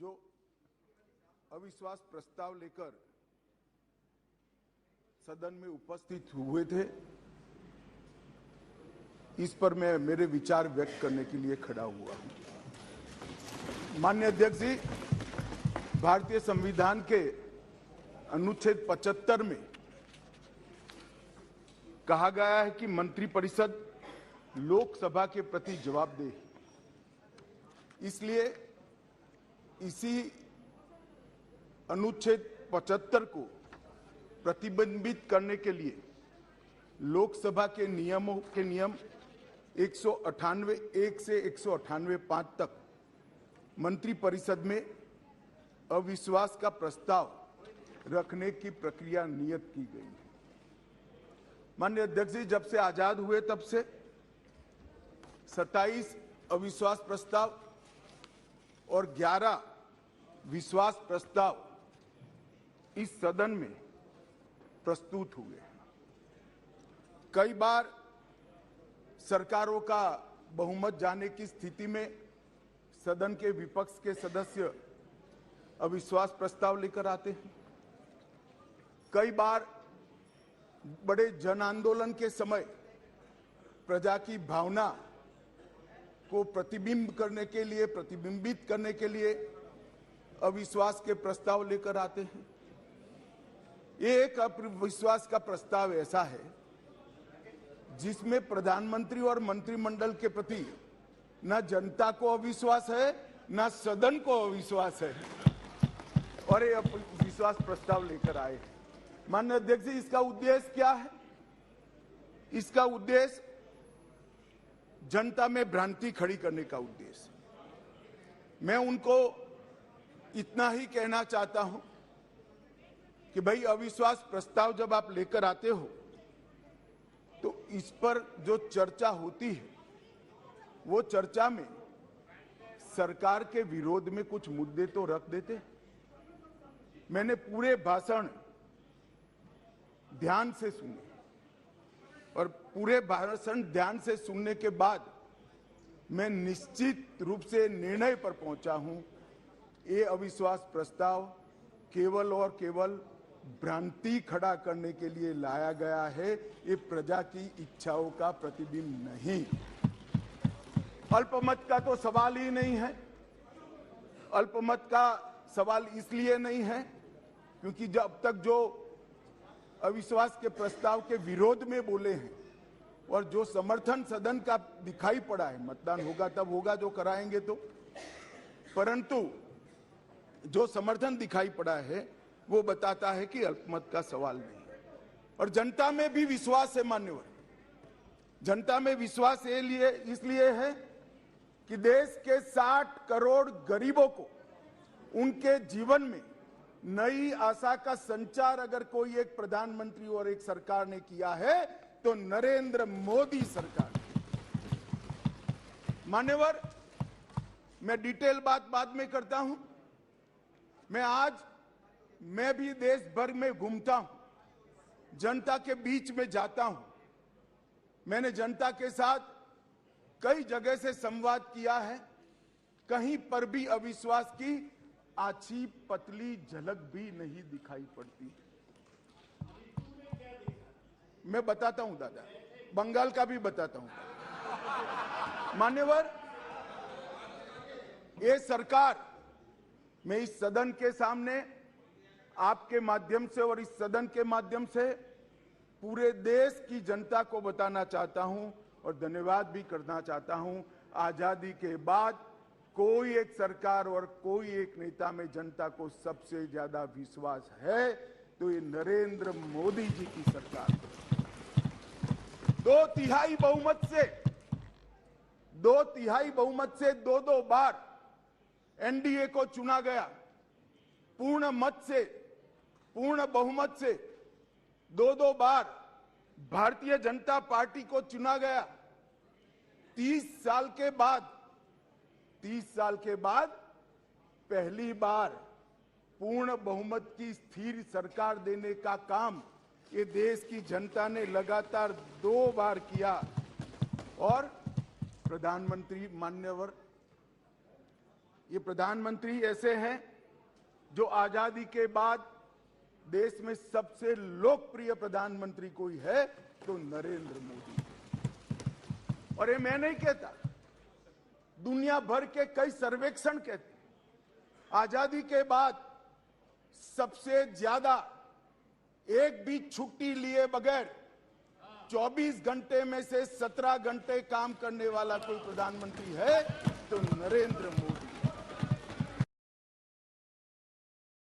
जो अविश्वास प्रस्ताव लेकर सदन में उपस्थित हुए थे, इस पर मैं मेरे विचार व्यक्त करने के लिए खड़ा हुआ हूं। माननीय अध्यक्ष जी, भारतीय संविधान के अनुच्छेद 75 में कहा गया है कि मंत्रिपरिषद लोकसभा के प्रति जवाबदेह है। इसलिए इसी अनुच्छेद 75 को प्रतिबंधित करने के लिए लोकसभा के नियमों के नियम 198(1) से 198(5) तक मंत्रिपरिषद में अविश्वास का प्रस्ताव रखने की प्रक्रिया नियत की गई है। माननीय अध्यक्ष जी, जब से आजाद हुए तब से 27 अविश्वास प्रस्ताव और 11 विश्वास प्रस्ताव इस सदन में प्रस्तुत हुए। कई बार सरकारों का बहुमत जाने की स्थिति में सदन के विपक्ष के सदस्य अविश्वास प्रस्ताव लेकर आते हैं। कई बार बड़े जन आंदोलन के समय प्रजा की भावना को प्रतिबिंबित करने के लिए अविश्वास के प्रस्ताव लेकर आते हैं। ये एक अविश्वास का प्रस्ताव ऐसा है जिसमें प्रधानमंत्री और मंत्रिमंडल के प्रति न जनता को अविश्वास है, न सदन को अविश्वास है, और ये अविश्वास प्रस्ताव लेकर आए। माननीय अध्यक्ष जी, इसका उद्देश्य क्या है? इसका उद्देश्य जनता में भ्रांति खड़ी करने का उद्देश्य। मैं उनको इतना ही कहना चाहता हूं कि भाई, अविश्वास प्रस्ताव जब आप लेकर आते हो तो इस पर जो चर्चा होती है वो चर्चा में सरकार के विरोध में कुछ मुद्दे तो रख देते। मैंने पूरे भाषण ध्यान से सुने और पूरे भाषण ध्यान से सुनने के बाद मैं निश्चित रूप से निर्णय पर पहुंचा हूं, ये अविश्वास प्रस्ताव केवल और केवल भ्रांति खड़ा करने के लिए लाया गया है। ये प्रजा की इच्छाओं का प्रतिबिंब नहीं। अल्पमत का तो सवाल ही नहीं है। अल्पमत का सवाल इसलिए नहीं है क्योंकि जब तक जो अविश्वास के प्रस्ताव के विरोध में बोले हैं और जो समर्थन सदन का दिखाई पड़ा है, मतदान होगा तब होगा जो कराएंगे तो, परंतु जो समर्थन दिखाई पड़ा है वो बताता है कि अल्पमत का सवाल नहीं है। और जनता में भी विश्वास है मान्यवर। जनता में विश्वास इसलिए है कि देश के 60 करोड़ गरीबों को उनके जीवन में नई आशा का संचार अगर कोई एक प्रधानमंत्री और एक सरकार ने किया है तो नरेंद्र मोदी सरकार। मान्यवर, मैं डिटेल बात बाद में करता हूं। मैं भी देश भर में घूमता हूं, जनता के बीच में जाता हूं। मैंने जनता के साथ कई जगह से संवाद किया है। कहीं पर भी अविश्वास की आछी पतली झलक भी नहीं दिखाई पड़ती। मैं बताता हूं दादा, बंगाल का भी बताता हूं। मान्यवर, ये सरकार, मैं इस सदन के सामने आपके माध्यम से और इस सदन के माध्यम से पूरे देश की जनता को बताना चाहता हूं और धन्यवाद भी करना चाहता हूं। आजादी के बाद कोई एक सरकार और कोई एक नेता में जनता को सबसे ज्यादा विश्वास है तो ये नरेंद्र मोदी जी की सरकार। 2/3 बहुमत से दो बार एनडीए को चुना गया। पूर्ण बहुमत से दो बार भारतीय जनता पार्टी को चुना गया। 30 साल के बाद पहली बार पूर्ण बहुमत की स्थिर सरकार देने का काम ये देश की जनता ने लगातार 2 बार किया। और प्रधानमंत्री मान्यवर, ये प्रधानमंत्री ऐसे हैं जो आजादी के बाद देश में सबसे लोकप्रिय प्रधानमंत्री कोई है तो नरेंद्र मोदी। और ये मैं नहीं कहता, दुनिया भर के कई सर्वेक्षण कहते हैं आजादी के बाद सबसे ज्यादा एक भी छुट्टी लिए बगैर 24 घंटे में से 17 घंटे काम करने वाला कोई प्रधानमंत्री है तो नरेंद्र मोदी।